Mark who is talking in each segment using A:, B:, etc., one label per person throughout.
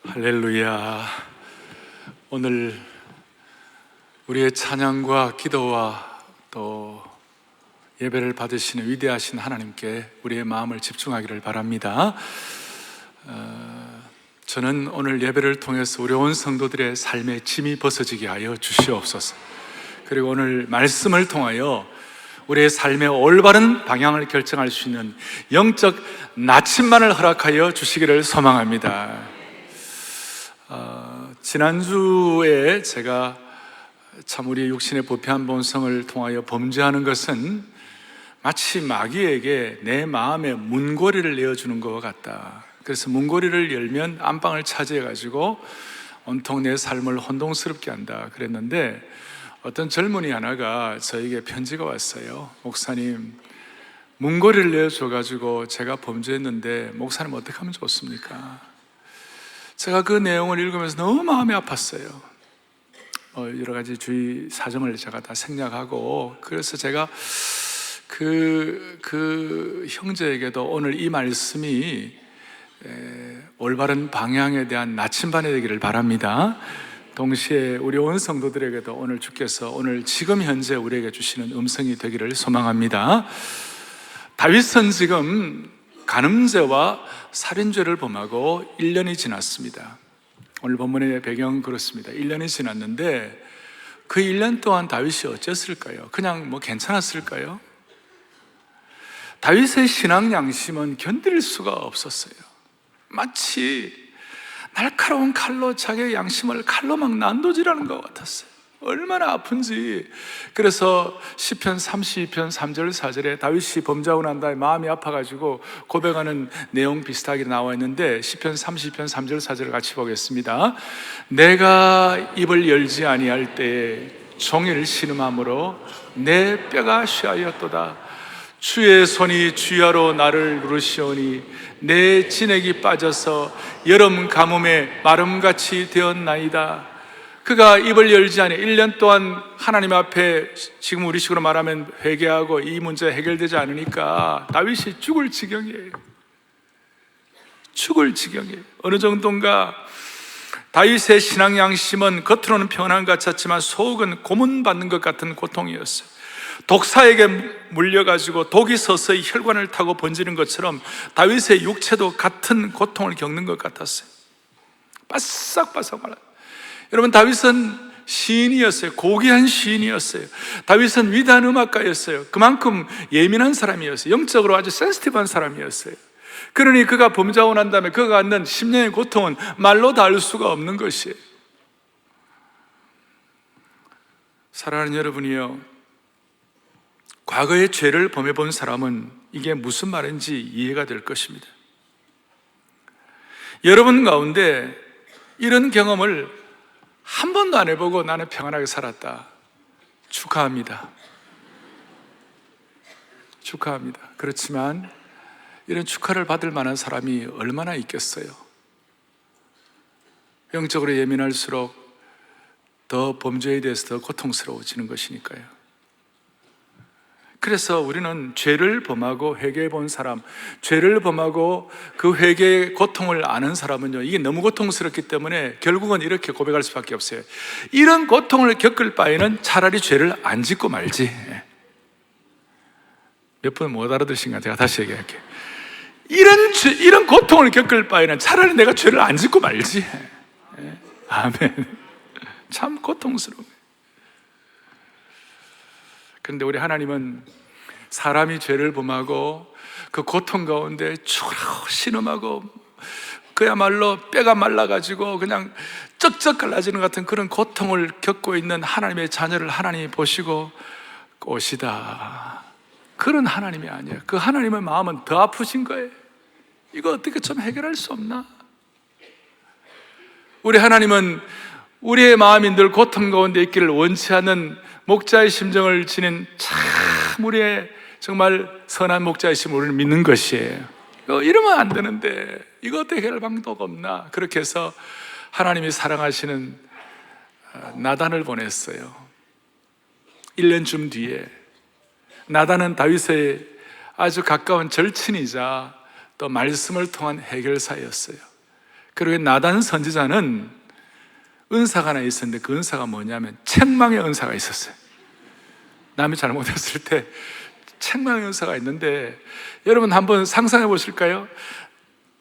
A: 할렐루야. 오늘 우리의 찬양과 기도와 또 예배를 받으시는 위대하신 하나님께 우리의 마음을 집중하기를 바랍니다. 저는 오늘 예배를 통해서 우리 온 성도들의 삶의 짐이 벗어지게 하여 주시옵소서. 그리고 오늘 말씀을 통하여 우리의 삶의 올바른 방향을 결정할 수 있는 영적 나침반을 허락하여 주시기를 소망합니다. 지난주에 제가 참 우리 육신의 부패한 본성을 통하여 범죄하는 것은 마치 마귀에게 내 마음의 문고리를 내어주는 것과 같다. 그래서 문고리를 열면 안방을 차지해가지고 온통 내 삶을 혼동스럽게 한다 그랬는데, 어떤 젊은이 하나가 저에게 편지가 왔어요. 목사님, 문고리를 내어줘가지고 제가 범죄했는데 목사님 어떻게 하면 좋습니까? 제가 그 내용을 읽으면서 너무 마음이 아팠어요. 여러 가지 주의 사정을 제가 다 생략하고, 그래서 제가 그 형제에게도 오늘 이 말씀이 올바른 방향에 대한 나침반이 되기를 바랍니다. 동시에 우리 온 성도들에게도 오늘 주께서 오늘 지금 현재 우리에게 주시는 음성이 되기를 소망합니다. 다윗은 지금 간음죄와 살인죄를 범하고 1년이 지났습니다. 오늘 본문의 배경 그렇습니다. 1년이 지났는데 그 1년 동안 다윗이 어땠을까요? 그냥 괜찮았을까요? 다윗의 신앙 양심은 견딜 수가 없었어요. 마치 날카로운 칼로 자기의 양심을 칼로 막 난도질하는 것 같았어요. 얼마나 아픈지. 그래서 시편 32편 3절 4절에 다윗이 범죄하고 난 다음에 마음이 아파가지고 고백하는 내용 비슷하게 나와 있는데, 시편 30편 3절 4절을 같이 보겠습니다. 내가 입을 열지 아니할 때에 종일 신음함으로 내 뼈가 쉬하였도다. 주의 손이 주야로 나를 누르시오니 내 진액이 빠져서 여름 가뭄에 마름같이 되었나이다. 그가 입을 열지 않아 1년 동안 하나님 앞에, 지금 우리식으로 말하면 회개하고 이 문제 해결되지 않으니까 다윗이 죽을 지경이에요. 죽을 지경이에요. 어느 정도인가 다윗의 신앙 양심은 겉으로는 평안한 것 같았지만 속은 고문받는 것 같은 고통이었어요. 독사에게 물려가지고 독이 서서히 혈관을 타고 번지는 것처럼 다윗의 육체도 같은 고통을 겪는 것 같았어요. 바싹바싹 말아요. 여러분, 다윗은 시인이었어요. 고귀한 시인이었어요. 다윗은 위대한 음악가였어요. 그만큼 예민한 사람이었어요. 영적으로 아주 센시티브한 사람이었어요. 그러니 그가 범죄하고 난 다음에 그가 갖는 10년의 고통은 말로 다 알 수가 없는 것이에요. 사랑하는 여러분이요, 과거의 죄를 범해본 사람은 이게 무슨 말인지 이해가 될 것입니다. 여러분 가운데 이런 경험을 한 번도 안 해보고 나는 평안하게 살았다, 축하합니다. 축하합니다. 그렇지만 이런 축하를 받을 만한 사람이 얼마나 있겠어요? 영적으로 예민할수록 더 범죄에 대해서 더 고통스러워지는 것이니까요. 그래서 우리는 죄를 범하고 회개해 본 사람, 죄를 범하고 그 회개의 고통을 아는 사람은요, 이게 너무 고통스럽기 때문에 결국은 이렇게 고백할 수밖에 없어요. 이런 고통을 겪을 바에는 차라리 죄를 안 짓고 말지. 몇 분 못 알아들으신가? 제가 다시 얘기할게요. 이런 고통을 겪을 바에는 차라리 내가 죄를 안 짓고 말지. 아멘. 참 고통스러워요. 그런데 우리 하나님은 사람이 죄를 범하고 그 고통 가운데 죽으라고 신음하고 그야말로 뼈가 말라가지고 그냥 쩍쩍 갈라지는 것 같은 그런 고통을 겪고 있는 하나님의 자녀를 하나님이 보시고 오시다, 그런 하나님이 아니에요. 그 하나님의 마음은 더 아프신 거예요. 이거 어떻게 좀 해결할 수 없나? 우리 하나님은 우리의 마음이 늘 고통 가운데 있기를 원치 않는 목자의 심정을 지닌 참 우리의 정말 선한 목자이심을 우리는 믿는 것이에요. 이러면 안 되는데 이거 어떻게 해결할 방도가 없나? 그렇게 해서 하나님이 사랑하시는 나단을 보냈어요. 1년쯤 뒤에 나단은 다윗의 아주 가까운 절친이자 또 말씀을 통한 해결사였어요. 그리고 나단 선지자는 은사가 하나 있었는데 그 은사가 뭐냐면 책망의 은사가 있었어요. 남이 잘못했을 때 책망의 은사가 있는데, 여러분 한번 상상해 보실까요?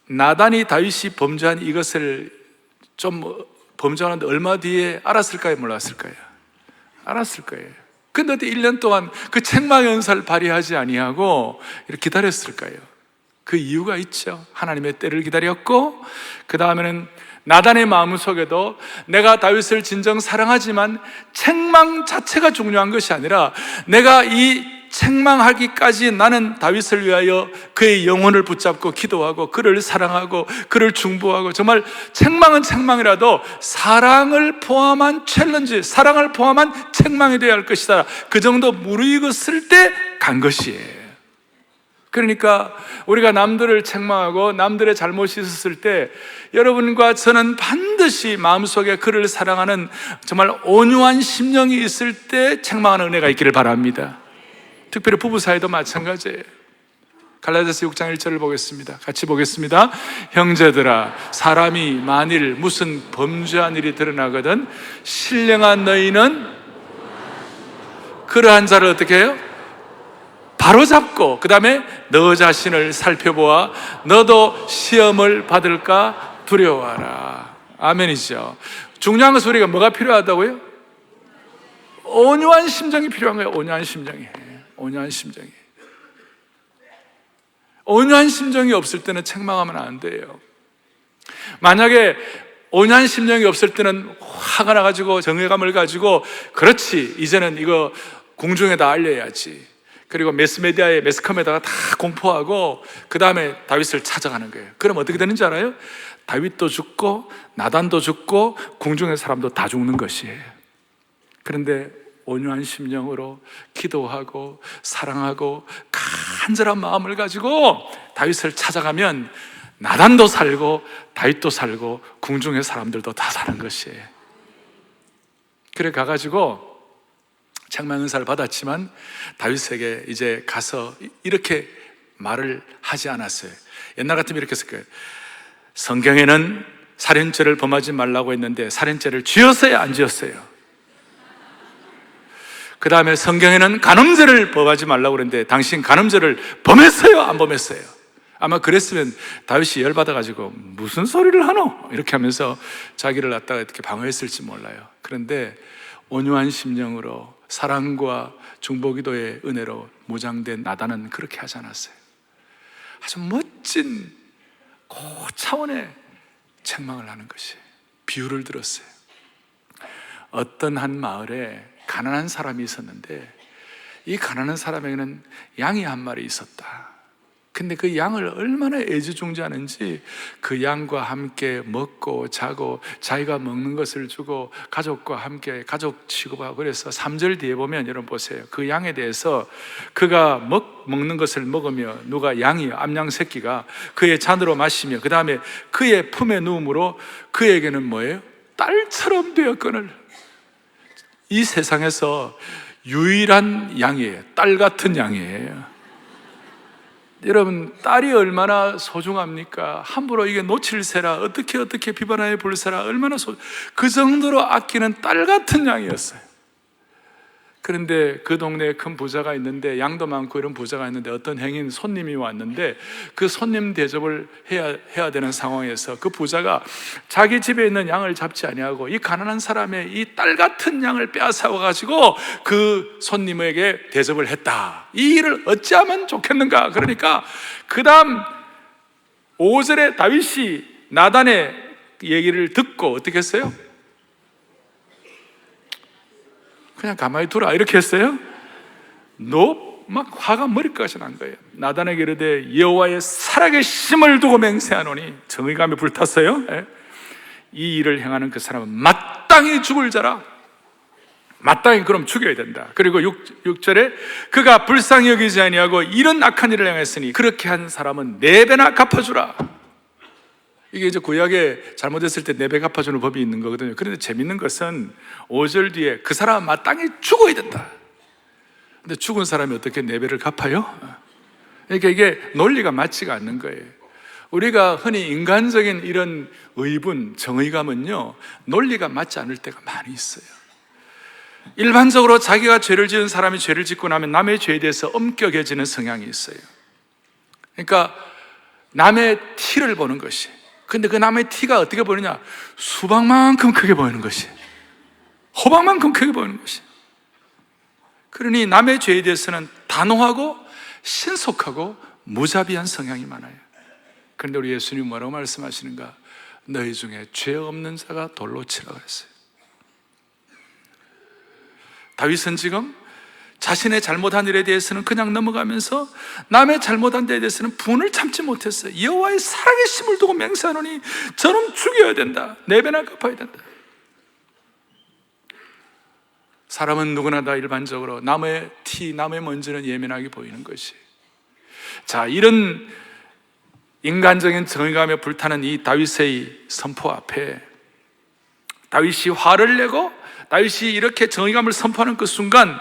A: 나단이 다윗이 범죄한 이것을 좀 범죄하는데 얼마 뒤에 알았을까요? 몰랐을까요? 알았을 거예요. 근데 어떻게 1년 동안 그 책망의 은사를 발휘하지 아니하고 이렇게 기다렸을까요? 그 이유가 있죠. 하나님의 때를 기다렸고, 그 다음에는 나단의 마음속에도 내가 다윗을 진정 사랑하지만 책망 자체가 중요한 것이 아니라 내가 이 책망하기까지 나는 다윗을 위하여 그의 영혼을 붙잡고 기도하고 그를 사랑하고 그를 중보하고, 정말 책망은 책망이라도 사랑을 포함한 챌린지, 사랑을 포함한 책망이 되어야 할 것이다. 그 정도 무르익었을 때 간 것이에요. 그러니까 우리가 남들을 책망하고 남들의 잘못이 있었을 때 여러분과 저는 반드시 마음속에 그를 사랑하는 정말 온유한 심령이 있을 때 책망하는 은혜가 있기를 바랍니다. 특별히 부부 사이도 마찬가지예요. 갈라디아서 6장 1절을 보겠습니다. 같이 보겠습니다. 형제들아, 사람이 만일 무슨 범죄한 일이 드러나거든 신령한 너희는 그러한 자를 어떻게 해요? 바로잡고 그 다음에 너 자신을 살펴보아 너도 시험을 받을까 두려워하라. 아멘이죠. 중요한 것은 우리가 뭐가 필요하다고요? 온유한 심정이 필요한 거예요. 온유한 심정이. 온유한 심정이. 온유한 심정이 없을 때는 책망하면 안 돼요. 만약에 온유한 심정이 없을 때는 화가 나가지고 정의감을 가지고 그렇지, 이제는 이거 공중에다 알려야지, 그리고 매스메디아에, 매스컴에다가 다 공포하고 그 다음에 다윗을 찾아가는 거예요. 그럼 어떻게 되는지 알아요? 다윗도 죽고 나단도 죽고 궁중의 사람도 다 죽는 것이에요. 그런데 온유한 심령으로 기도하고 사랑하고 간절한 마음을 가지고 다윗을 찾아가면 나단도 살고 다윗도 살고 궁중의 사람들도 다 사는 것이에요. 그래 가가지고 책망 은사를 받았지만 다윗에게 이제 가서 이렇게 말을 하지 않았어요. 옛날 같으면 이렇게 했을 거예요. 성경에는 살인죄를 범하지 말라고 했는데 살인죄를 지었어요, 안 지었어요? 그 다음에 성경에는 간음죄를 범하지 말라고 그랬는데 당신 간음죄를 범했어요, 안 범했어요? 아마 그랬으면 다윗이 열받아가지고 무슨 소리를 하노? 이렇게 하면서 자기를 갖다가 이렇게 방어했을지 몰라요. 그런데 온유한 심령으로 사랑과 중보기도의 은혜로 무장된 나단은 그렇게 하지 않았어요. 아주 멋진 고차원의 책망을 하는 것이, 비유를 들었어요. 어떤 한 마을에 가난한 사람이 있었는데 이 가난한 사람에게는 양이 한 마리 있었다. 근데 그 양을 얼마나 애지중지하는지 그 양과 함께 먹고 자고 자기가 먹는 것을 주고 가족과 함께 가족 취급하고, 그래서 3절 뒤에 보면 여러분 보세요. 그 양에 대해서 그가 먹는 것을 먹으며 누가 양이 암양 새끼가 그의 잔으로 마시며 그 다음에 그의 품에 누움으로 그에게는 뭐예요? 딸처럼 되었거늘. 이 세상에서 유일한 양이에요. 딸 같은 양이에요. 여러분, 딸이 얼마나 소중합니까? 함부로 이게 놓칠세라, 어떻게 비방하여 볼세라, 얼마나 그 정도로 아끼는 딸 같은 양이었어요. 그런데 그 동네에 큰 부자가 있는데, 양도 많고 이런 부자가 있는데 어떤 행인 손님이 왔는데 그 손님 대접을 해야 되는 상황에서 그 부자가 자기 집에 있는 양을 잡지 아니하고 이 가난한 사람의 이 딸 같은 양을 빼앗아 가지고 그 손님에게 대접을 했다. 이 일을 어찌하면 좋겠는가? 그러니까 그 다음 5절에 다윗이 나단의 얘기를 듣고 어떻게 했어요? 그냥 가만히 두라 이렇게 했어요. 막 화가 머리까지 난 거예요. 나단에게 이르되 여호와의 살아계 심을 두고 맹세하노니, 정의감이 불탔어요. 이 일을 행하는 그 사람은 마땅히 죽을 자라. 마땅히 그럼 죽여야 된다. 그리고 6절에 그가 불쌍히 여기지 아니하고 이런 악한 일을 행했으니 그렇게 한 사람은 4배나 갚아주라. 이게 이제 구약에 잘못했을 때 4배 갚아주는 법이 있는 거거든요. 그런데 재밌는 것은 5절 뒤에 그 사람은 마땅히 죽어야 된다. 근데 죽은 사람이 어떻게 4배를 갚아요? 그러니까 이게 논리가 맞지가 않는 거예요. 우리가 흔히 인간적인 이런 의분, 정의감은요, 논리가 맞지 않을 때가 많이 있어요. 일반적으로 자기가 죄를 지은 사람이 죄를 짓고 나면 남의 죄에 대해서 엄격해지는 성향이 있어요. 그러니까 남의 티를 보는 것이, 근데 그 남의 티가 어떻게 보이느냐? 수박만큼 크게 보이는 것이, 호박만큼 크게 보이는 것이. 그러니 남의 죄에 대해서는 단호하고 신속하고 무자비한 성향이 많아요. 그런데 우리 예수님 뭐라고 말씀하시는가? 너희 중에 죄 없는 자가 돌로 치라고 했어요. 다윗은 지금 자신의 잘못한 일에 대해서는 그냥 넘어가면서 남의 잘못한 데에 대해서는 분을 참지 못했어요. 여호와의 살아계심을 두고 맹세하노니 저놈 죽여야 된다, 4배나 갚아야 된다. 사람은 누구나 다 일반적으로 남의 티, 남의 먼지는 예민하게 보이는 것이. 자, 이런 인간적인 정의감에 불타는 이 다윗의 선포 앞에 다윗이 화를 내고 다윗이 이렇게 정의감을 선포하는 그 순간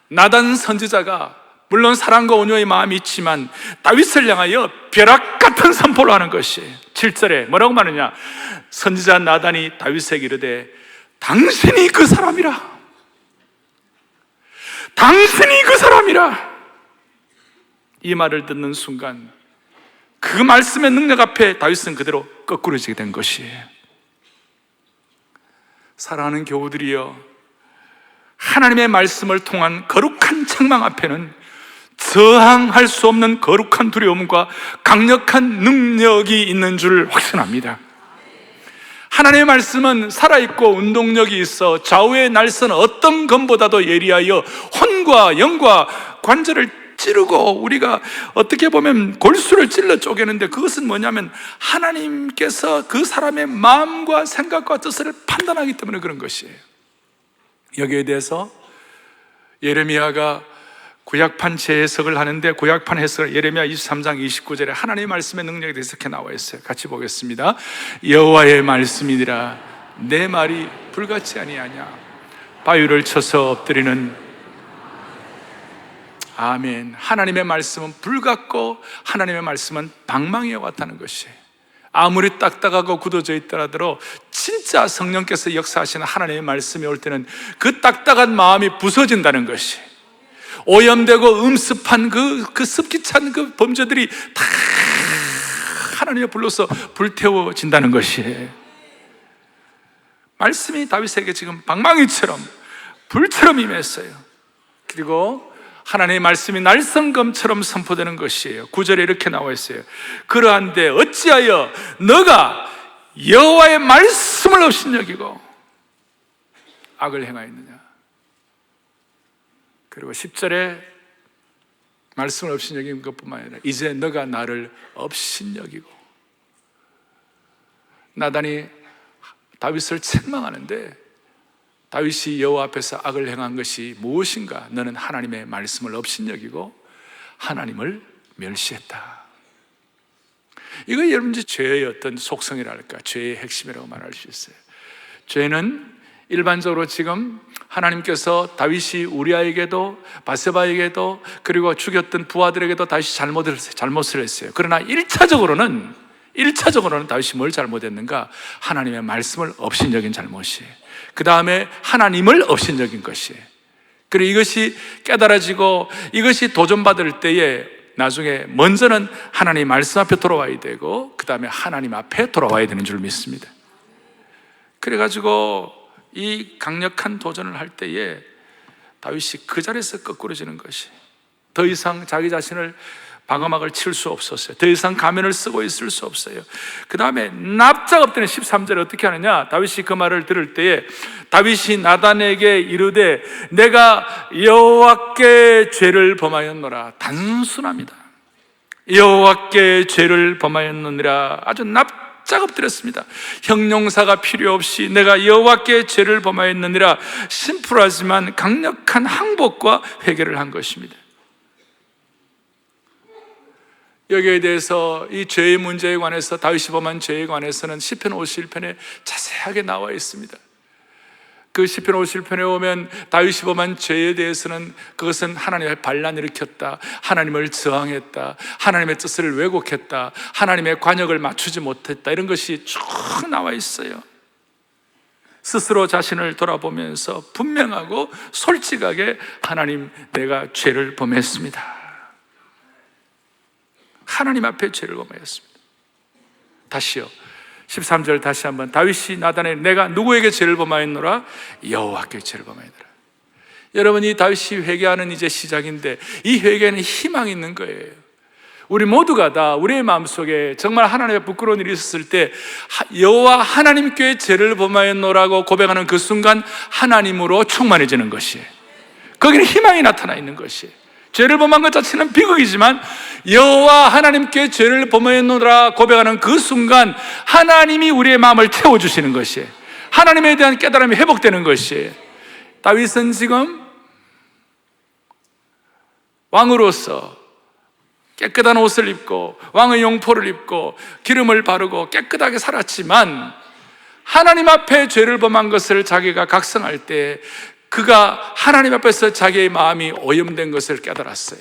A: 나단 선지자가 물론 사랑과 온유의 마음이 있지만 다윗을 향하여 벼락 같은 선포를 하는 것이 7절에 뭐라고 말하느냐? 선지자 나단이 다윗에게 이르되 당신이 그 사람이라, 당신이 그 사람이라. 이 말을 듣는 순간 그 말씀의 능력 앞에 다윗은 그대로 거꾸러지게 된 것이에요. 사랑하는 교우들이여, 하나님의 말씀을 통한 거룩한 책망 앞에는 저항할 수 없는 거룩한 두려움과 강력한 능력이 있는 줄 확신합니다. 하나님의 말씀은 살아있고 운동력이 있어 좌우의 날선 어떤 검보다도 예리하여 혼과 영과 관절을 찌르고 우리가 어떻게 보면 골수를 찔러 쪼개는데, 그것은 뭐냐면 하나님께서 그 사람의 마음과 생각과 뜻을 판단하기 때문에 그런 것이에요. 여기에 대해서 예레미야가 구약판 재해석을 하는데, 구약판 해석을 예레미야 23장 29절에 하나님의 말씀의 능력에 대해서 이렇게 나와 있어요. 같이 보겠습니다. 여호와의 말씀이니라 내 말이 불같지 아니하냐, 바위를 쳐서 엎드리는. 아멘. 하나님의 말씀은 불같고 하나님의 말씀은 방망이와 같다는 것이, 아무리 딱딱하고 굳어져 있더라도 진짜 성령께서 역사하시는 하나님의 말씀이 올 때는 그 딱딱한 마음이 부서진다는 것이, 오염되고 음습한 그 습기 찬 그 범죄들이 다 하나님의 불로서 불태워진다는 것이, 말씀이 다윗에게 지금 방망이처럼 불처럼 임했어요. 그리고 하나님의 말씀이 날성검처럼 선포되는 것이에요. 9절에 이렇게 나와 있어요. 그러한데 어찌하여 너가 여호와의 말씀을 업신여기고 악을 행하였느냐. 그리고 10절에 말씀을 업신여긴 것뿐만 아니라 이제 너가 나를 업신여기고. 나단이 다윗을 책망하는데 다윗이 여호와 앞에서 악을 행한 것이 무엇인가? 너는 하나님의 말씀을 업신여기고 하나님을 멸시했다. 이거 여러분들 죄의 어떤 속성이랄까, 죄의 핵심이라고 말할 수 있어요. 죄는 일반적으로 지금 하나님께서 다윗이 우리아에게도 바세바에게도 그리고 죽였던 부하들에게도 다윗이 잘못을 했어요. 그러나 1차적으로는 다윗이 뭘 잘못했는가? 하나님의 말씀을 업신여긴 잘못이에요. 그 다음에 하나님을 업신여긴 것이에요. 그리고 이것이 깨달아지고 이것이 도전받을 때에 나중에 먼저는 하나님 말씀 앞에 돌아와야 되고 그 다음에 하나님 앞에 돌아와야 되는 줄 믿습니다. 그래가지고 이 강력한 도전을 할 때에 다윗이 그 자리에서 거꾸러지는 것이, 더 이상 자기 자신을 방어막을 칠 수 없었어요. 더 이상 가면을 쓰고 있을 수 없어요. 그 다음에 납작 엎드리는 13절에 어떻게 하느냐? 다윗이 그 말을 들을 때에 다윗이 나단에게 이르되 내가 여호와께 죄를 범하였노라. 단순합니다. 여호와께 죄를 범하였느니라. 아주 납작 엎드렸습니다. 형용사가 필요 없이 내가 여호와께 죄를 범하였느니라. 심플하지만 강력한 항복과 회개를 한 것입니다. 여기에 대해서 이 죄의 문제에 관해서, 다윗이 범한 죄에 관해서는 시편 51편에 자세하게 나와 있습니다. 그 시편 50편에 오면 다윗이 범한 죄에 대해서는 그것은 하나님의 반란을 일으켰다, 하나님을 저항했다, 하나님의 뜻을 왜곡했다, 하나님의 관역을 맞추지 못했다, 이런 것이 쭉 나와 있어요. 스스로 자신을 돌아보면서 분명하고 솔직하게 하나님, 내가 죄를 범했습니다. 하나님 앞에 죄를 범하였습니다. 다시요, 13절 다시 한번, 다윗이 나단에 내가 누구에게 죄를 범하였노라? 여호와께 죄를 범하였노라. 여러분, 이 다윗이 회개하는 이제 시작인데, 이 회개는 희망이 있는 거예요. 우리 모두가 다 우리의 마음속에 정말 하나님의 부끄러운 일이 있었을 때 여호와 하나님께 죄를 범하였노라고 고백하는 그 순간 하나님으로 충만해지는 것이에요. 거기는 희망이 나타나 있는 것이에요. 죄를 범한 것 자체는 비극이지만 여호와 하나님께 죄를 범하였노라 고백하는 그 순간 하나님이 우리의 마음을 채워주시는 것이에요. 하나님에 대한 깨달음이 회복되는 것이에요. 다윗은 지금 왕으로서 깨끗한 옷을 입고 왕의 용포를 입고 기름을 바르고 깨끗하게 살았지만 하나님 앞에 죄를 범한 것을 자기가 각성할 때 그가 하나님 앞에서 자기의 마음이 오염된 것을 깨달았어요.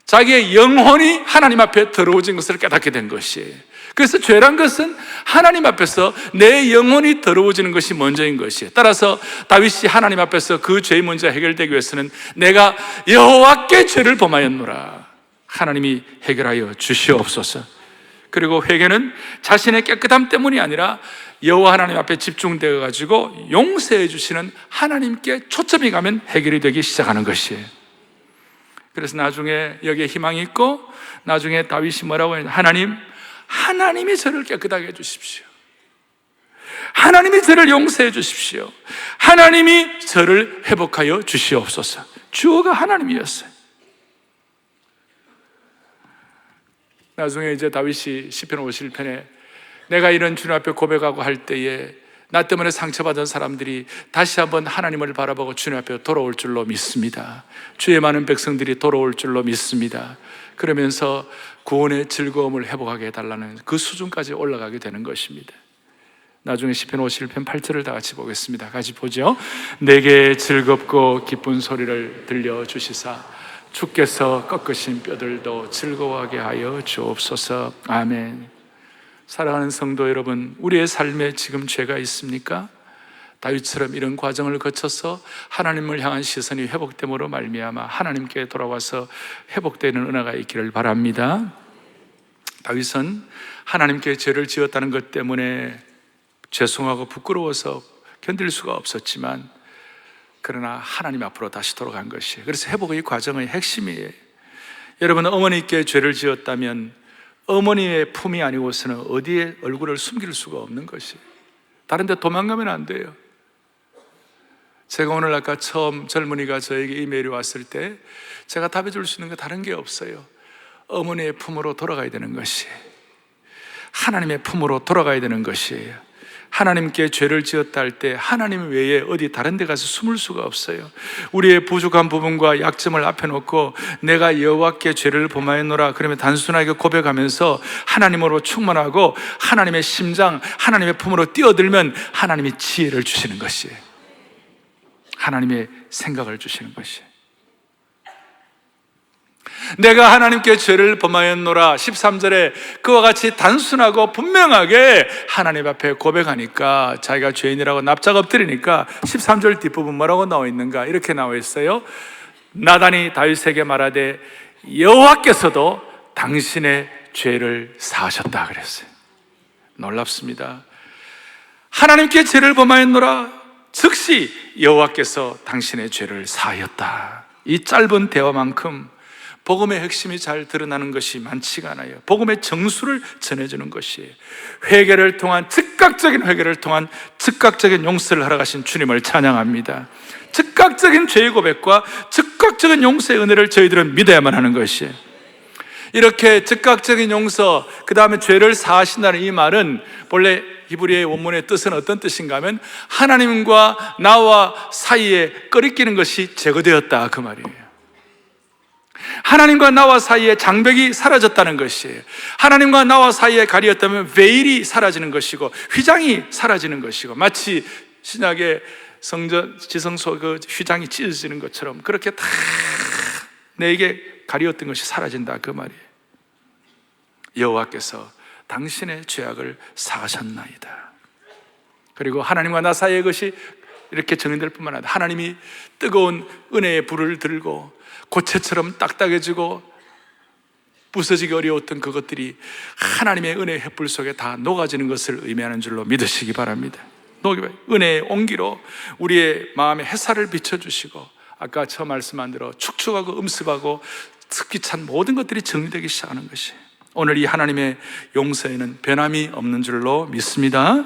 A: 자기의 영혼이 하나님 앞에 더러워진 것을 깨닫게 된 것이에요. 그래서 죄란 것은 하나님 앞에서 내 영혼이 더러워지는 것이 먼저인 것이에요. 따라서 다윗이 하나님 앞에서 그 죄의 문제가 해결되기 위해서는 내가 여호와께 죄를 범하였노라, 하나님이 해결하여 주시옵소서. 그리고 회개는 자신의 깨끗함 때문이 아니라 여호와 하나님 앞에 집중되어 가지고 용서해 주시는 하나님께 초점이 가면 해결이 되기 시작하는 것이에요. 그래서 나중에 여기에 희망이 있고, 나중에 다윗이 뭐라고 해요? 하나님이 저를 깨끗하게 해주십시오. 하나님이 저를 용서해 주십시오. 하나님이 저를 회복하여 주시옵소서. 주어가 하나님이었어요. 나중에 이제 다윗이 시편 51편에 내가 이런 주님 앞에 고백하고 할 때에 나 때문에 상처받은 사람들이 다시 한번 하나님을 바라보고 주님 앞에 돌아올 줄로 믿습니다. 주의 많은 백성들이 돌아올 줄로 믿습니다. 그러면서 구원의 즐거움을 회복하게 해달라는 그 수준까지 올라가게 되는 것입니다. 나중에 시편 51편 8절을 다 같이 보겠습니다. 같이 보죠. 내게 즐겁고 기쁜 소리를 들려주시사 주께서 꺾으신 뼈들도 즐거워하게 하여 주옵소서. 아멘. 사랑하는 성도 여러분, 우리의 삶에 지금 죄가 있습니까? 다윗처럼 이런 과정을 거쳐서 하나님을 향한 시선이 회복됨으로 말미암아 하나님께 돌아와서 회복되는 은혜가 있기를 바랍니다. 다윗은 하나님께 죄를 지었다는 것 때문에 죄송하고 부끄러워서 견딜 수가 없었지만 그러나 하나님 앞으로 다시 돌아간 것이에요. 그래서 회복의 과정의 핵심이에요. 여러분, 어머니께 죄를 지었다면 어머니의 품이 아니고서는 어디에 얼굴을 숨길 수가 없는 것이에요. 다른 데 도망가면 안 돼요. 제가 오늘 아까 처음 젊은이가 저에게 이메일이 왔을 때 제가 답해 줄 수 있는 거 다른 게 없어요. 어머니의 품으로 돌아가야 되는 것이에요. 하나님의 품으로 돌아가야 되는 것이에요. 하나님께 죄를 지었다 할 때 하나님 외에 어디 다른 데 가서 숨을 수가 없어요. 우리의 부족한 부분과 약점을 앞에 놓고 내가 여호와께 죄를 범하였노라 그러면 단순하게 고백하면서 하나님으로 충만하고 하나님의 심장, 하나님의 품으로 뛰어들면 하나님이 지혜를 주시는 것이에요. 하나님의 생각을 주시는 것이에요. 내가 하나님께 죄를 범하였노라 13절에 그와 같이 단순하고 분명하게 하나님 앞에 고백하니까 자기가 죄인이라고 납작 엎드리니까 13절 뒷부분 뭐라고 나와 있는가? 이렇게 나와 있어요. 나단이 다윗에게 말하되 여호와께서도 당신의 죄를 사하셨다 그랬어요. 놀랍습니다. 하나님께 죄를 범하였노라 즉시 여호와께서 당신의 죄를 사하였다. 이 짧은 대화만큼 복음의 핵심이 잘 드러나는 것이 많지가 않아요. 복음의 정수를 전해주는 것이에요. 회개를 통한 즉각적인 회개를 통한 즉각적인 용서를 하러 가신 주님을 찬양합니다. 즉각적인 죄의 고백과 즉각적인 용서의 은혜를 저희들은 믿어야만 하는 것이에요. 이렇게 즉각적인 용서, 그 다음에 죄를 사하신다는 이 말은 본래 히브리의 원문의 뜻은 어떤 뜻인가 하면 하나님과 나와 사이에 꺼리끼는 것이 제거되었다 그 말이에요. 하나님과 나와 사이에 장벽이 사라졌다는 것이에요. 하나님과 나와 사이에 가리었다면 베일이 사라지는 것이고 휘장이 사라지는 것이고, 마치 신약의 성전 지성소 그 휘장이 찢어지는 것처럼 그렇게 다 내게 가리웠던 것이 사라진다, 그 말이에요. 여호와께서 당신의 죄악을 사하셨나이다. 그리고 하나님과 나 사이의 것이 이렇게 정리될 뿐만 아니라 하나님이 뜨거운 은혜의 불을 들고 고체처럼 딱딱해지고 부서지기 어려웠던 그것들이 하나님의 은혜의 횃불 속에 다 녹아지는 것을 의미하는 줄로 믿으시기 바랍니다. 은혜의 온기로 우리의 마음에 햇살을 비춰주시고, 아까 처음 말씀한 대로 축축하고 음습하고 습기 찬 모든 것들이 정리되기 시작하는 것이 오늘 이 하나님의 용서에는 변함이 없는 줄로 믿습니다.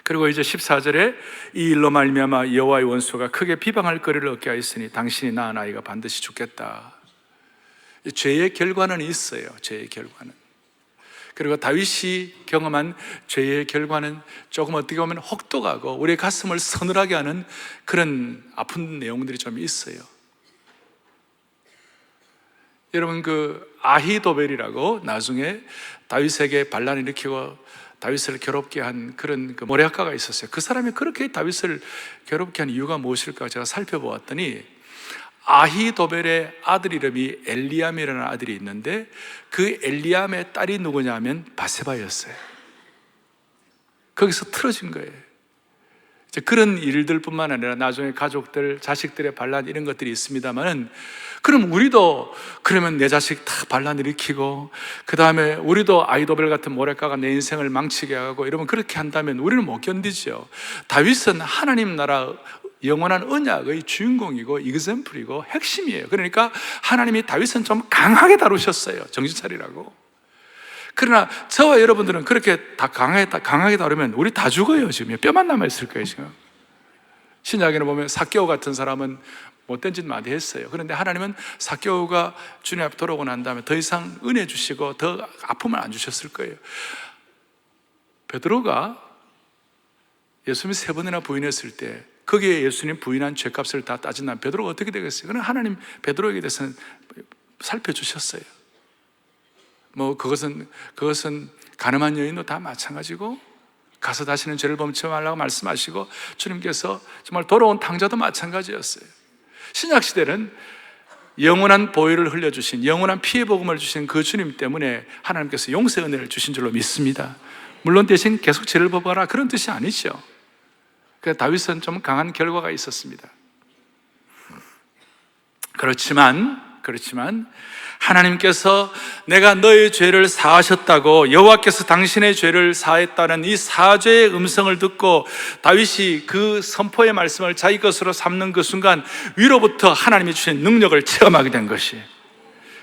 A: 그리고 이제 14절에 이 일로 말미암아 여호와의 원수가 크게 비방할 거리를 얻게 하였으니 당신이 낳은 아이가 반드시 죽겠다. 죄의 결과는 있어요. 죄의 결과는. 그리고 다윗이 경험한 죄의 결과는 조금 어떻게 보면 혹독하고 우리의 가슴을 서늘하게 하는 그런 아픈 내용들이 좀 있어요. 여러분, 그 아히도벨이라고 나중에 다윗에게 반란을 일으키고 다윗을 괴롭게 한 그런 그 모략가가 있었어요. 그 사람이 그렇게 다윗을 괴롭게 한 이유가 무엇일까 제가 살펴보았더니, 아히도벨의 아들 이름이 엘리암이라는 아들이 있는데 그 엘리암의 딸이 누구냐면 바세바였어요. 거기서 틀어진 거예요. 이제 그런 일들뿐만 아니라 나중에 가족들, 자식들의 반란 이런 것들이 있습니다만은, 그럼 우리도 그러면 내 자식 다 반란 일으키고 그 다음에 우리도 아히도벨 같은 모략가가 내 인생을 망치게 하고 이러면, 그렇게 한다면 우리는 못 견디죠. 다윗은 하나님 나라 영원한 언약의 주인공이고 이그샘플이고 핵심이에요. 그러니까 하나님이 다윗은 좀 강하게 다루셨어요. 정신 차리라고. 그러나 저와 여러분들은 그렇게 다 강하게 다루면 우리 다 죽어요. 지금 뼈만 남아있을 거예요. 지금 신약에는 보면 삭개오 같은 사람은 못된 짓 많이 했어요. 그런데 하나님은 삭개오가 주님 앞에 돌아오고 난 다음에 더 이상 은혜 주시고 더 아픔을 안 주셨을 거예요. 베드로가 예수님이 3번이나 부인했을 때 거기에 예수님 부인한 죄값을 다 따진다면 베드로가 어떻게 되겠어요? 그러나 하나님 베드로에게 대해서는 살펴주셨어요. 뭐 그것은 가늠한 여인도 다 마찬가지고, 가서 다시는 죄를 범치 말라고 말씀하시고, 주님께서 정말 돌아온 탕자도 마찬가지였어요. 신약 시대는 영원한 보혈을 흘려주신, 영원한 피의 복음을 주신 그 주님 때문에 하나님께서 용서의 은혜를 주신 줄로 믿습니다. 물론 대신 계속 죄를 범하라 그런 뜻이 아니죠. 그래서 다윗은 좀 강한 결과가 있었습니다. 그렇지만 하나님께서 내가 너의 죄를 사하셨다고, 여호와께서 당신의 죄를 사했다는 이 사죄의 음성을 듣고 다윗이 그 선포의 말씀을 자기 것으로 삼는 그 순간 위로부터 하나님이 주신 능력을 체험하게 된 것이,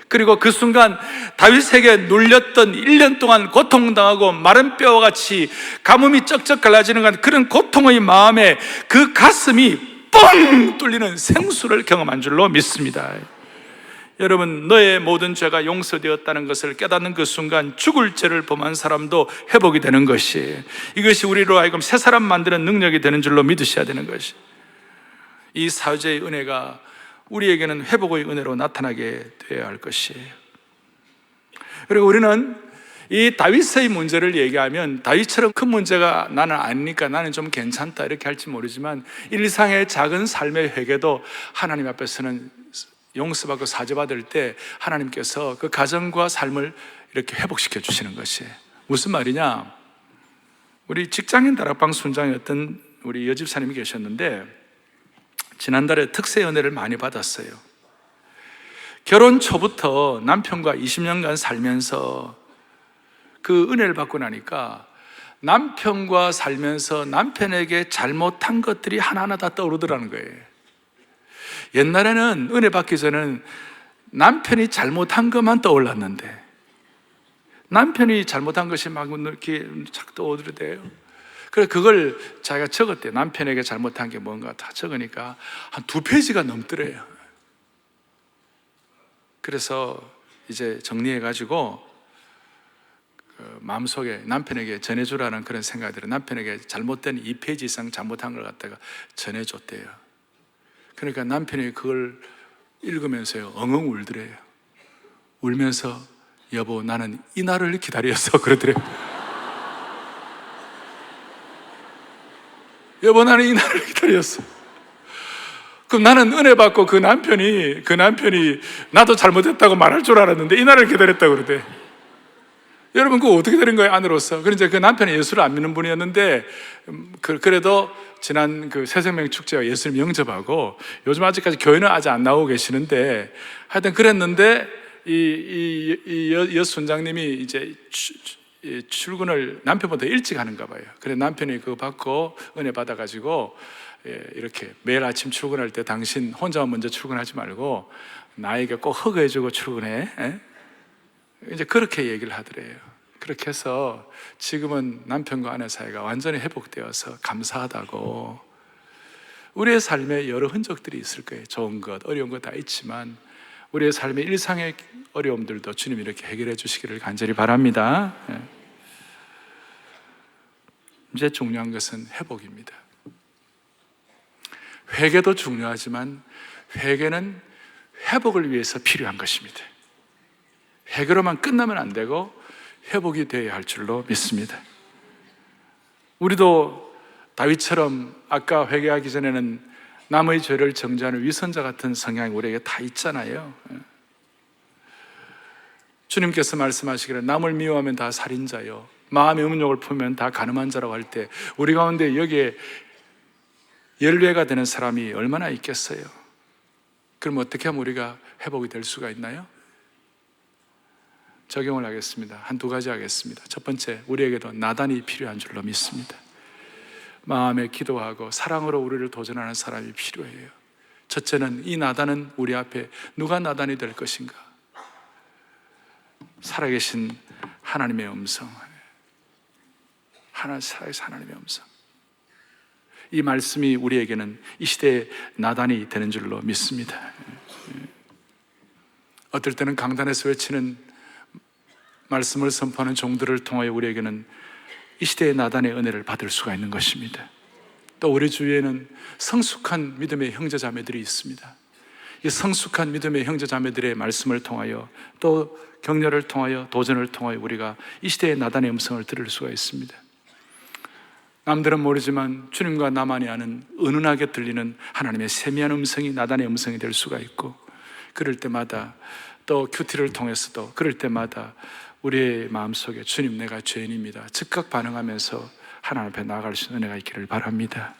A: 그리고 그 순간 다윗에게 눌렸던 1년 동안 고통당하고 마른 뼈와 같이 가뭄이 쩍쩍 갈라지는 그런 고통의 마음에 그 가슴이 뻥 뚫리는 생수를 경험한 줄로 믿습니다. 여러분, 너의 모든 죄가 용서되었다는 것을 깨닫는 그 순간 죽을 죄를 범한 사람도 회복이 되는 것이, 이것이 우리로 하여금 새 사람 만드는 능력이 되는 줄로 믿으셔야 되는 것이, 이 사죄의 은혜가 우리에게는 회복의 은혜로 나타나게 되어야 할 것이에요. 그리고 우리는 이 다윗의 문제를 얘기하면 다윗처럼 큰 문제가 나는 아니니까 나는 좀 괜찮다 이렇게 할지 모르지만, 일상의 작은 삶의 회개도 하나님 앞에서는 용서받고 사죄받을 때 하나님께서 그 가정과 삶을 이렇게 회복시켜 주시는 것이에요. 무슨 말이냐? 우리 직장인 다락방 순장이었던 우리 여집사님이 계셨는데 지난달에 특세 은혜를 많이 받았어요. 결혼 초부터 남편과 20년간 살면서 그 은혜를 받고 나니까 남편과 살면서 남편에게 잘못한 것들이 하나하나 다 떠오르더라는 거예요. 옛날에는 은혜 받기 전에는 남편이 잘못한 것만 떠올랐는데, 남편이 잘못한 것이 막 이렇게 착 떠오르대요. 그래서 그걸 자기가 적었대요. 남편에게 잘못한 게 뭔가 다 적으니까 한 2페이지가 넘더래요. 그래서 이제 정리해가지고 마음속에 남편에게 전해주라는 그런 생각이 들어요. 남편에게 잘못된 2페이지 이상 잘못한 걸 갖다가 전해줬대요. 그러니까 남편이 그걸 읽으면서요, 엉엉 울더래요. 울면서 여보, 나는 이 날을 기다렸어 그러더래요. 여보, 나는 이 날을 기다렸어. 그럼 나는 은혜 받고 그 남편이 나도 잘못했다고 말할 줄 알았는데 이 날을 기다렸다고 그러대. 여러분, 그거 어떻게 되는 거예요, 아내로서? 그런데 그 남편이 예수를 안 믿는 분이었는데, 그래도 지난 그 새생명 축제와 예수님 영접하고, 요즘 아직까지 교회는 아직 안 나오고 계시는데, 하여튼 그랬는데, 여 순장님이 이제 출근을 남편보다 일찍 하는가 봐요. 그래 남편이 그거 받고 은혜 받아가지고, 이렇게 매일 아침 출근할 때 당신 혼자 먼저 출근하지 말고 나에게 꼭 허그해주고 출근해. 이제 그렇게 얘기를 하더래요. 그렇게 해서 지금은 남편과 아내 사이가 완전히 회복되어서 감사하다고. 우리의 삶에 여러 흔적들이 있을 거예요. 좋은 것, 어려운 것 다 있지만 우리의 삶의 일상의 어려움들도 주님이 이렇게 해결해 주시기를 간절히 바랍니다. 이제 중요한 것은 회복입니다. 회개도 중요하지만 회개는 회복을 위해서 필요한 것입니다. 회개로만 끝나면 안 되고 회복이 되어야 할 줄로 믿습니다. 우리도 다윗처럼 아까 회개하기 전에는 남의 죄를 정죄하는 위선자 같은 성향이 우리에게 다 있잖아요. 주님께서 말씀하시기를 남을 미워하면 다 살인자요 마음의 음욕을 품으면 다 간음한 자라고 할 때 우리 가운데 여기에 연례가 되는 사람이 얼마나 있겠어요? 그럼 어떻게 하면 우리가 회복이 될 수가 있나요? 적용을 하겠습니다. 한두 가지 하겠습니다. 첫 번째, 우리에게도 나단이 필요한 줄로 믿습니다. 마음에 기도하고 사랑으로 우리를 도전하는 사람이 필요해요. 첫째는 이 나단은 우리 앞에 누가 나단이 될 것인가? 살아계신 하나님의 음성, 살아계신 하나님의 음성. 이 말씀이 우리에게는 이 시대의 나단이 되는 줄로 믿습니다. 어떨 때는 강단에서 외치는 말씀을 선포하는 종들을 통하여 우리에게는 이 시대의 나단의 은혜를 받을 수가 있는 것입니다. 또 우리 주위에는 성숙한 믿음의 형제자매들이 있습니다. 이 성숙한 믿음의 형제자매들의 말씀을 통하여 또 격려를 통하여 도전을 통하여 우리가 이 시대의 나단의 음성을 들을 수가 있습니다. 남들은 모르지만 주님과 나만이 아는 은은하게 들리는 하나님의 세미한 음성이 나단의 음성이 될 수가 있고, 그럴 때마다 또 큐티를 통해서도 그럴 때마다 우리의 마음속에 주님, 내가 죄인입니다, 즉각 반응하면서 하나님 앞에 나아갈 수 있는 은혜가 있기를 바랍니다.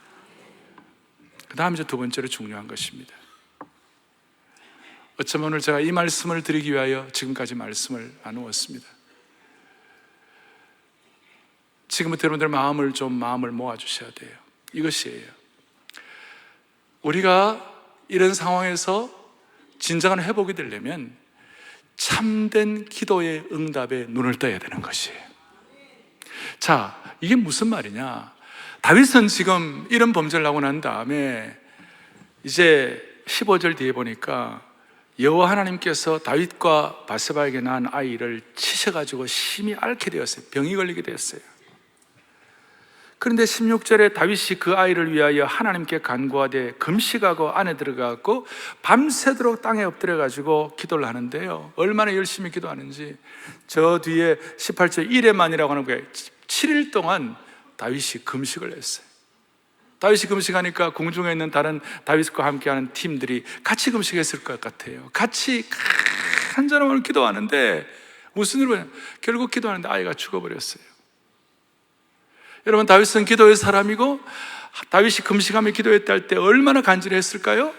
A: 그 다음 이제 두 번째로 중요한 것입니다. 어쩌면 오늘 제가 이 말씀을 드리기 위하여 지금까지 말씀을 나누었습니다. 지금부터 여러분들 마음을 모아주셔야 돼요. 이것이에요. 우리가 이런 상황에서 진정한 회복이 되려면 참된 기도의 응답에 눈을 떠야 되는 것이에요. 자, 이게 무슨 말이냐? 다윗은 지금 이런 범죄를 하고 난 다음에 이제 15절 뒤에 보니까 여호와 하나님께서 다윗과 바세바에게 낳은 아이를 치셔가지고 심히 앓게 되었어요. 병이 걸리게 되었어요. 그런데 16절에 다윗이 그 아이를 위하여 하나님께 간구하되 금식하고 안에 들어가고 밤새도록 땅에 엎드려가지고 기도를 하는데요, 얼마나 열심히 기도하는지 저 뒤에 18절 1회만이라고 하는 거예요. 7일 동안 다윗이 금식을 했어요. 다윗이 금식하니까 궁중에 있는 다른 다윗과 함께하는 팀들이 같이 금식했을 것 같아요. 같이 한절음을 기도하는데 무슨 일을 결국 기도하는데 아이가 죽어버렸어요. 여러분, 다윗은 기도의 사람이고 다윗이 금식하며 기도했다 할 때 얼마나 간절했을까요?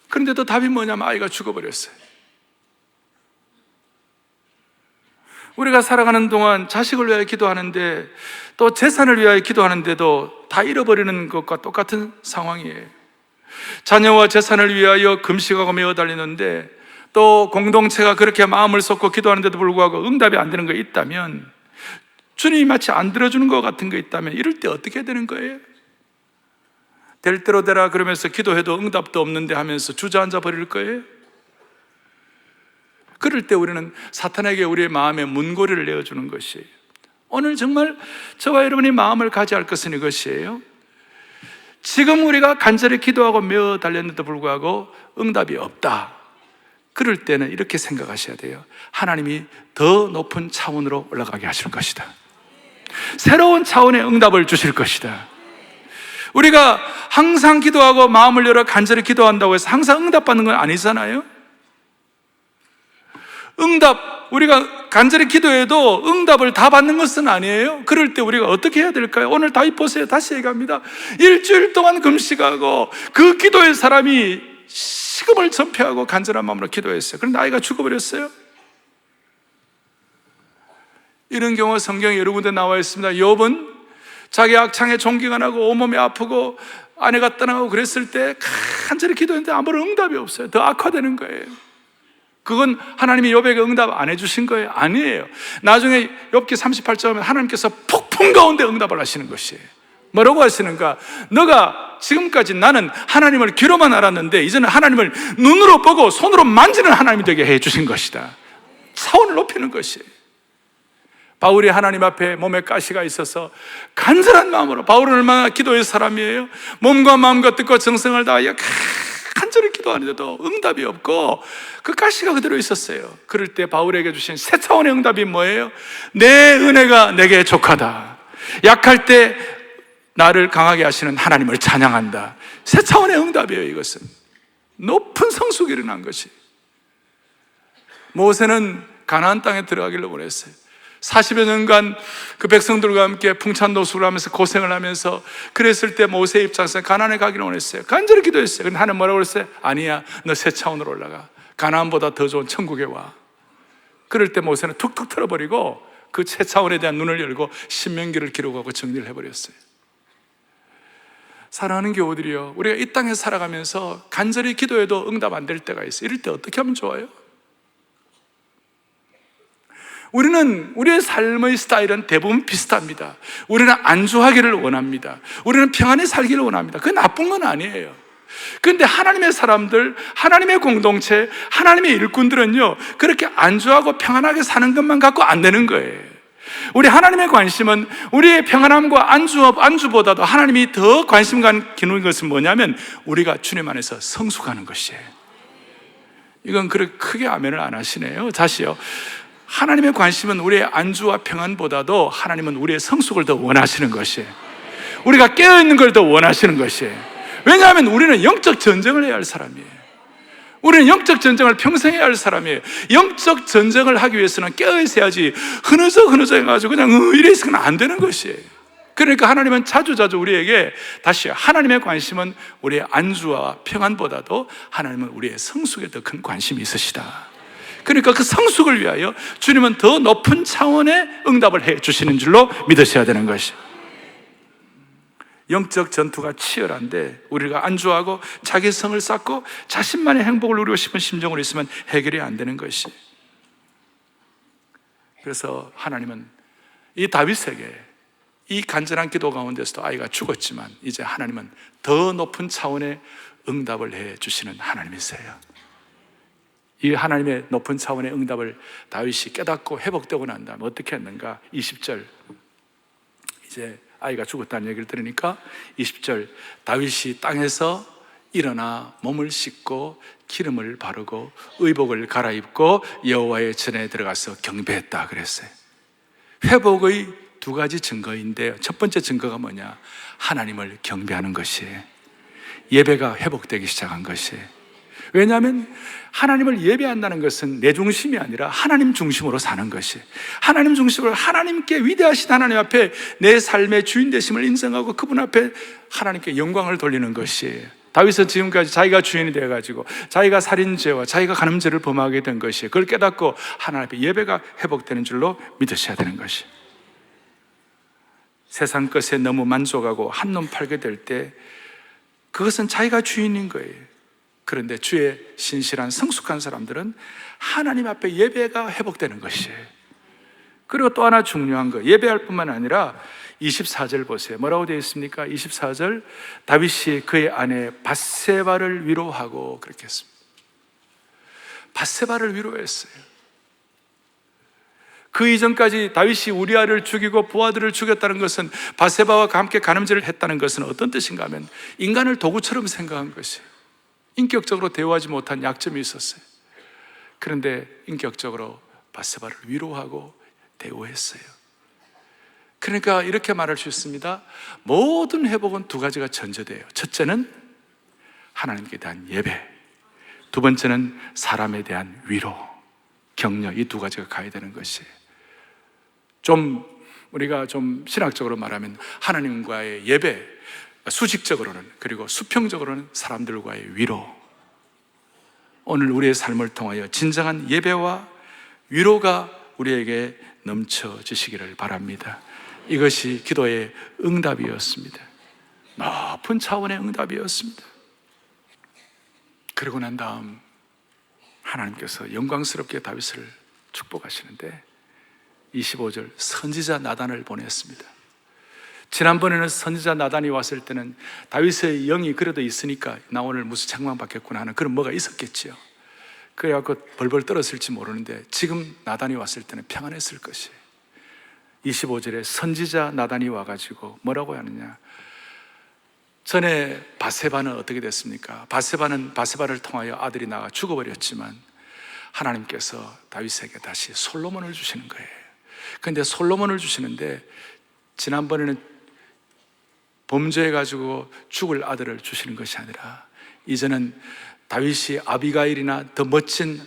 A: 그런데도 답이 뭐냐면 아이가 죽어버렸어요. 우리가 살아가는 동안 자식을 위하여 기도하는데 또 재산을 위하여 기도하는데도 다 잃어버리는 것과 똑같은 상황이에요. 자녀와 재산을 위하여 금식하고 매어 달리는데 또 공동체가 그렇게 마음을 쏟고 기도하는데도 불구하고 응답이 안 되는 거 있다면, 주님이 마치 안 들어주는 것 같은 거 있다면 이럴 때 어떻게 되는 거예요? 될 대로 되라 그러면서 기도해도 응답도 없는데 하면서 주저앉아 버릴 거예요? 그럴 때 우리는 사탄에게 우리의 마음에 문고리를 내어주는 것이에요. 오늘 정말 저와 여러분이 마음을 가져야 할 것은 이것이에요. 지금 우리가 간절히 기도하고 매어 달렸는데도 불구하고 응답이 없다. 그럴 때는 이렇게 생각하셔야 돼요. 하나님이 더 높은 차원으로 올라가게 하실 것이다. 새로운 차원의 응답을 주실 것이다. 우리가 항상 기도하고 마음을 열어 간절히 기도한다고 해서 항상 응답받는 건 아니잖아요. 우리가 간절히 기도해도 응답을 다 받는 것은 아니에요. 그럴 때 우리가 어떻게 해야 될까요? 오늘 다윗 보세요. 다시 얘기합니다. 일주일 동안 금식하고 그 기도의 사람이 식음을 전폐하고 간절한 마음으로 기도했어요. 그런데 아이가 죽어버렸어요. 이런 경우가 성경에 여러 군데 나와 있습니다. 욥은 자기 악창에 종기가 나고 온몸이 아프고 아내가 떠나고 그랬을 때 간절히 기도했는데 아무런 응답이 없어요. 더 악화되는 거예요. 그건 하나님이 욥에게 응답 안 해주신 거예요? 아니에요. 나중에 욥기 38장에 하나님께서 폭풍 가운데 응답을 하시는 것이에요. 뭐라고 하시는가? 너가 지금까지 나는 하나님을 귀로만 알았는데 이제는 하나님을 눈으로 보고 손으로 만지는 하나님이 되게 해주신 것이다. 차원을 높이는 것이에요. 바울이 하나님 앞에 몸에 가시가 있어서 간절한 마음으로, 바울은 얼마나 기도의 사람이에요. 몸과 마음과 뜻과 정성을 다하여 간절히 기도하는데도 응답이 없고 그 가시가 그대로 있었어요. 그럴 때 바울에게 주신 새 차원의 응답이 뭐예요? 내 은혜가 내게 족하다. 약할 때 나를 강하게 하시는 하나님을 찬양한다. 새 차원의 응답이에요. 이것은 높은 성숙이 일어난 것이. 모세는 가나안 땅에 들어가기를 원했어요. 40여 년간 그 백성들과 함께 풍찬노숙을 하면서 고생을 하면서 그랬을 때 모세의 입장에서 가나안에 가기를 원했어요. 간절히 기도했어요. 근데 하나님 뭐라고 그랬어요? 아니야, 너 새 차원으로 올라가. 가나안보다 더 좋은 천국에 와. 그럴 때 모세는 툭툭 틀어버리고 그 새 차원에 대한 눈을 열고 신명기를 기록하고 정리를 해버렸어요. 사랑하는 교우들이요, 우리가 이 땅에 살아가면서 간절히 기도해도 응답 안 될 때가 있어요. 이럴 때 어떻게 하면 좋아요? 우리의 삶의 스타일은 대부분 비슷합니다. 우리는 안주하기를 원합니다. 우리는 평안히 살기를 원합니다. 그게 나쁜 건 아니에요. 그런데 하나님의 사람들, 하나님의 공동체, 하나님의 일꾼들은요, 그렇게 안주하고 평안하게 사는 것만 갖고 안 되는 거예요. 우리 하나님의 관심은 우리의 평안함과 안주보다도 하나님이 더 관심 갖는 것은 뭐냐면 우리가 주님 안에서 성숙하는 것이에요. 이건 그렇게 크게 아멘을 안 하시네요. 다시요. 하나님의 관심은 우리의 안주와 평안보다도 하나님은 우리의 성숙을 더 원하시는 것이에요. 우리가 깨어있는 걸 더 원하시는 것이에요. 왜냐하면 우리는 영적 전쟁을 해야 할 사람이에요. 우리는 영적 전쟁을 평생 해야 할 사람이에요. 영적 전쟁을 하기 위해서는 깨어있어야지 흐느적 해가지고 그냥 이래 있으면 안 되는 것이에요. 그러니까 하나님은 자주자주 우리에게 다시 하나님의 관심은 우리의 안주와 평안보다도 하나님은 우리의 성숙에 더 큰 관심이 있으시다. 그러니까 그 성숙을 위하여 주님은 더 높은 차원의 응답을 해 주시는 줄로 믿으셔야 되는 것이에요. 영적 전투가 치열한데 우리가 안주하고 자기 성을 쌓고 자신만의 행복을 누리고 싶은 심정으로 있으면 해결이 안 되는 것이. 그래서 하나님은 이 다윗에게 이 간절한 기도 가운데서도 아이가 죽었지만 이제 하나님은 더 높은 차원의 응답을 해 주시는 하나님이세요. 이 하나님의 높은 차원의 응답을 다윗이 깨닫고 회복되고 난 다음에 어떻게 했는가? 20절, 이제 아이가 죽었다는 얘기를 들으니까 20절, 다윗이 땅에서 일어나 몸을 씻고 기름을 바르고 의복을 갈아입고 여호와의 전에 들어가서 경배했다 그랬어요. 회복의 두 가지 증거인데요, 첫 번째 증거가 뭐냐? 하나님을 경배하는 것이에요. 예배가 회복되기 시작한 것이에요. 왜냐하면 하나님을 예배한다는 것은 내 중심이 아니라 하나님 중심으로 사는 것이, 하나님 중심으로 하나님께 위대하신 하나님 앞에 내 삶의 주인 되심을 인정하고 그분 앞에 하나님께 영광을 돌리는 것이에요. 다윗은 지금까지 자기가 주인이 되어가지고 자기가 살인죄와 자기가 간음죄를 범하게 된 것이에요. 그걸 깨닫고 하나님 앞에 예배가 회복되는 줄로 믿으셔야 되는 것이. 세상 것에 너무 만족하고 한눈 팔게 될 때 그것은 자기가 주인인 거예요. 그런데 주의 신실한 성숙한 사람들은 하나님 앞에 예배가 회복되는 것이에요. 그리고 또 하나 중요한 거, 예배할 뿐만 아니라 24절 보세요. 뭐라고 되어 있습니까? 24절, 다윗이 그의 아내 밧세바를 위로하고 그렇게 했습니다. 밧세바를 위로했어요. 그 이전까지 다윗이 우리아를 죽이고 부하들을 죽였다는 것은, 밧세바와 함께 간음죄를 했다는 것은 어떤 뜻인가 하면 인간을 도구처럼 생각한 것이에요. 인격적으로 대우하지 못한 약점이 있었어요. 그런데 인격적으로 밧세바를 위로하고 대우했어요. 그러니까 이렇게 말할 수 있습니다. 모든 회복은 두 가지가 전제돼요. 첫째는 하나님께 대한 예배, 두 번째는 사람에 대한 위로, 격려, 이 두 가지가 가야 되는 것이에요. 우리가 좀 신학적으로 말하면 하나님과의 예배, 수직적으로는, 그리고 수평적으로는 사람들과의 위로. 오늘 우리의 삶을 통하여 진정한 예배와 위로가 우리에게 넘쳐지시기를 바랍니다. 이것이 기도의 응답이었습니다. 높은 차원의 응답이었습니다. 그러고 난 다음 하나님께서 영광스럽게 다윗을 축복하시는데 25절, 선지자 나단을 보냈습니다. 지난번에는 선지자 나단이 왔을 때는 다윗의 영이 그래도 있으니까 나 오늘 무슨 책망 받겠구나 하는 그런 뭐가 있었겠지요. 그래갖고 벌벌 떨었을지 모르는데 지금 나단이 왔을 때는 평안했을 것이에요. 25절에 선지자 나단이 와가지고 뭐라고 하느냐, 전에 바세바는 어떻게 됐습니까? 바세바를 통하여 아들이 나가 죽어버렸지만 하나님께서 다윗에게 다시 솔로몬을 주시는 거예요. 그런데 솔로몬을 주시는데 지난번에는 범죄해가지고 죽을 아들을 주시는 것이 아니라 이제는 다윗이 아비가일이나 더 멋진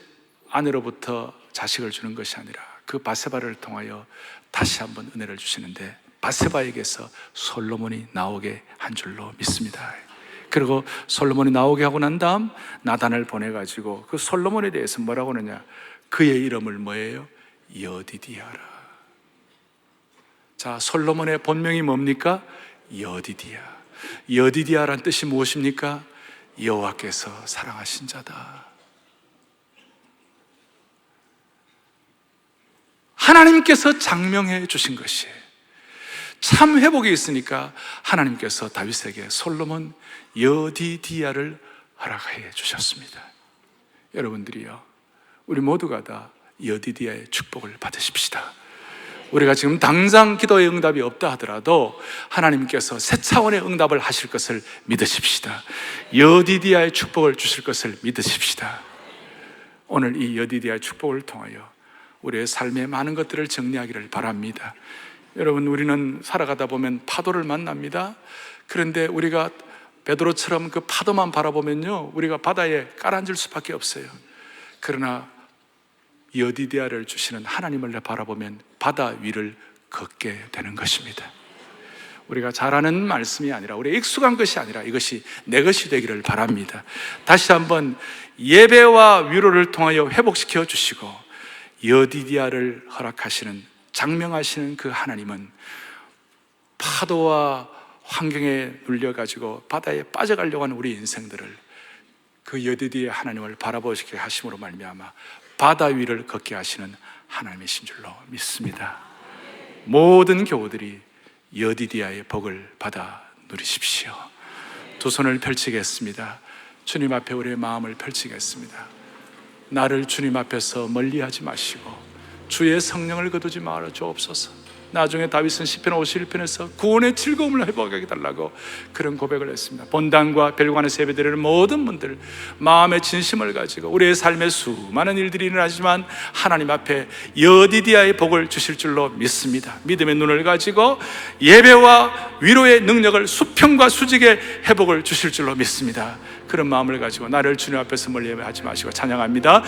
A: 아내로부터 자식을 주는 것이 아니라 그 바세바를 통하여 다시 한번 은혜를 주시는데 바세바에게서 솔로몬이 나오게 한 줄로 믿습니다. 그리고 솔로몬이 나오게 하고 난 다음 나단을 보내가지고 그 솔로몬에 대해서 뭐라고 하느냐, 그의 이름을 뭐예요? 여디디아라. 자, 솔로몬의 본명이 뭡니까? 여디디아. 여디디아란 뜻이 무엇입니까? 여호와께서 사랑하신 자다. 하나님께서 장명해 주신 것이에요. 참 회복이 있으니까 하나님께서 다윗에게 솔로몬 여디디아를 허락해 주셨습니다. 여러분들이요, 우리 모두가 다 여디디아의 축복을 받으십시다. 우리가 지금 당장 기도의 응답이 없다 하더라도 하나님께서 새 차원의 응답을 하실 것을 믿으십시다. 여디디아의 축복을 주실 것을 믿으십시다. 오늘 이 여디디아의 축복을 통하여 우리의 삶의 많은 것들을 정리하기를 바랍니다. 여러분, 우리는 살아가다 보면 파도를 만납니다. 그런데 우리가 베드로처럼 그 파도만 바라보면요, 우리가 바다에 깔아앉을 수밖에 없어요. 그러나 여디디아를 주시는 하나님을 바라보면 바다 위를 걷게 되는 것입니다. 우리가 잘 아는 말씀이 아니라, 우리 익숙한 것이 아니라 이것이 내 것이 되기를 바랍니다. 다시 한번 예배와 위로를 통하여 회복시켜 주시고 여디디아를 허락하시는, 장명하시는 그 하나님은 파도와 환경에 눌려가지고 바다에 빠져가려고 하는 우리 인생들을 그 여디디아의 하나님을 바라보시게 하심으로 말미암아 바다 위를 걷게 하시는 하나님이신 줄로 믿습니다. 모든 교우들이 여디디아의 복을 받아 누리십시오. 두 손을 펼치겠습니다. 주님 앞에 우리의 마음을 펼치겠습니다. 나를 주님 앞에서 멀리하지 마시고 주의 성령을 거두지 말아 주옵소서. 나중에 다윗은 시편 51편에서 구원의 즐거움을 회복하게 달라고 그런 고백을 했습니다. 본당과 별관에서 예배드리는 모든 분들, 마음의 진심을 가지고 우리의 삶에 수많은 일들이 일어나지만 하나님 앞에 여디디아의 복을 주실 줄로 믿습니다. 믿음의 눈을 가지고 예배와 위로의 능력을 수평과 수직의 회복을 주실 줄로 믿습니다. 그런 마음을 가지고 나를 주님 앞에서 멀리 하지 마시고 찬양합니다.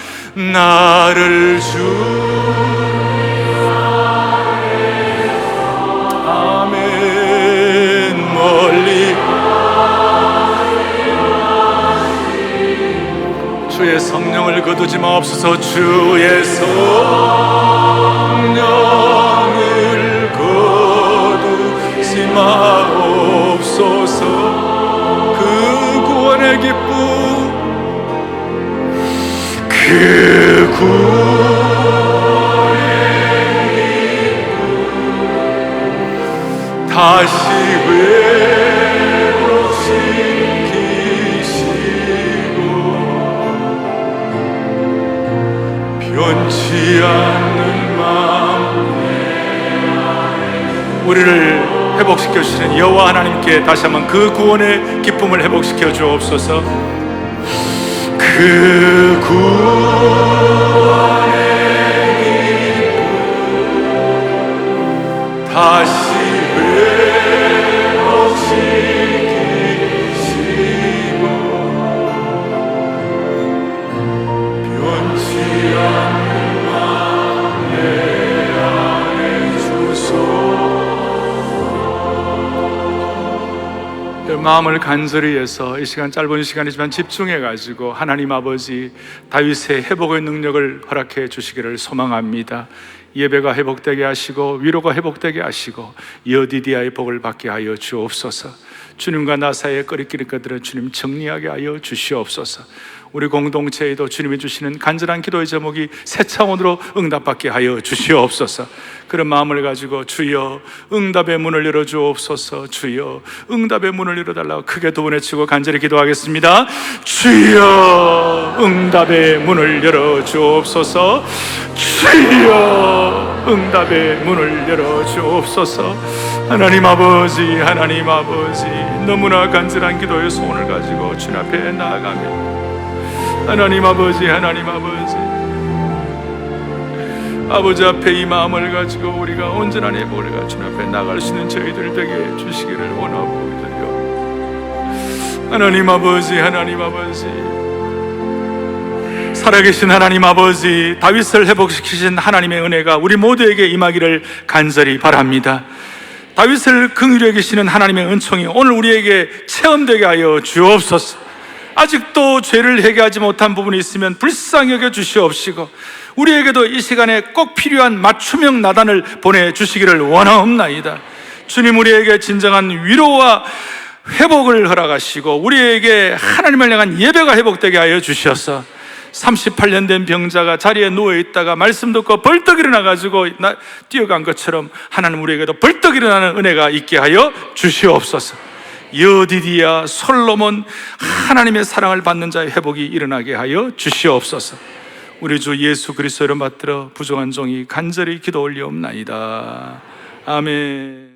A: 나를 아멘. 멀리 주의 성령을 거두지 마옵소서. 주의 성령을 거두지 마옵소서. 그 구원의 기쁨, 그 구원의 기쁨 다시 회복시키시고 변치 않는 마음, 우리를 회복시켜 주시는 여호와 하나님께 다시 한번 그 구원의 기쁨을 회복시켜 주옵소서. 그 구원의 기쁨 다시 마음을 간절히 해서 이 시간, 짧은 시간이지만 집중해 가지고 하나님 아버지 다윗의 회복의 능력을 허락해 주시기를 소망합니다. 예배가 회복되게 하시고 위로가 회복되게 하시고 여디디아의 복을 받게 하여 주옵소서. 주님과 나 사이에 꺼리끼는 것들은 주님 정리하게 하여 주시옵소서. 우리 공동체에도 주님이 주시는 간절한 기도의 제목이 새 차원으로 응답받게 하여 주시옵소서. 그런 마음을 가지고 주여 응답의 문을 열어 주옵소서. 주여 응답의 문을 열어달라고 크게 두 번 외치고 간절히 기도하겠습니다. 주여 응답의 문을 열어 주옵소서. 주여 응답의 문을 열어 주옵소서. 하나님 아버지, 하나님 아버지, 너무나 간절한 기도의 소원을 가지고 주님 앞에 나아가며 하나님 아버지, 하나님 아버지, 아버지 앞에 이 마음을 가지고 우리가 온전한 회복을 가지고 주님 앞에 나갈 수 있는 저희들 되게 주시기를 원하고 드려. 하나님 아버지, 하나님 아버지, 살아계신 하나님 아버지, 다윗을 회복시키신 하나님의 은혜가 우리 모두에게 임하기를 간절히 바랍니다. 다윗을 긍휼히 여기시는 하나님의 은총이 오늘 우리에게 체험되게 하여 주옵소서. 아직도 죄를 회개하지 못한 부분이 있으면 불쌍히 여겨 주시옵시고 우리에게도 이 시간에 꼭 필요한 맞춤형 나단을 보내주시기를 원하옵나이다. 주님, 우리에게 진정한 위로와 회복을 허락하시고 우리에게 하나님을 향한 예배가 회복되게 하여 주셔서 38년 된 병자가 자리에 누워있다가 말씀 듣고 벌떡 일어나가지고 뛰어간 것처럼 하나님 우리에게도 벌떡 일어나는 은혜가 있게 하여 주시옵소서. 여디디야, 솔로몬, 하나님의 사랑을 받는 자의 회복이 일어나게 하여 주시옵소서. 우리 주 예수 그리스도를 받들어 부족한 종이 간절히 기도 올리옵나이다. 아멘.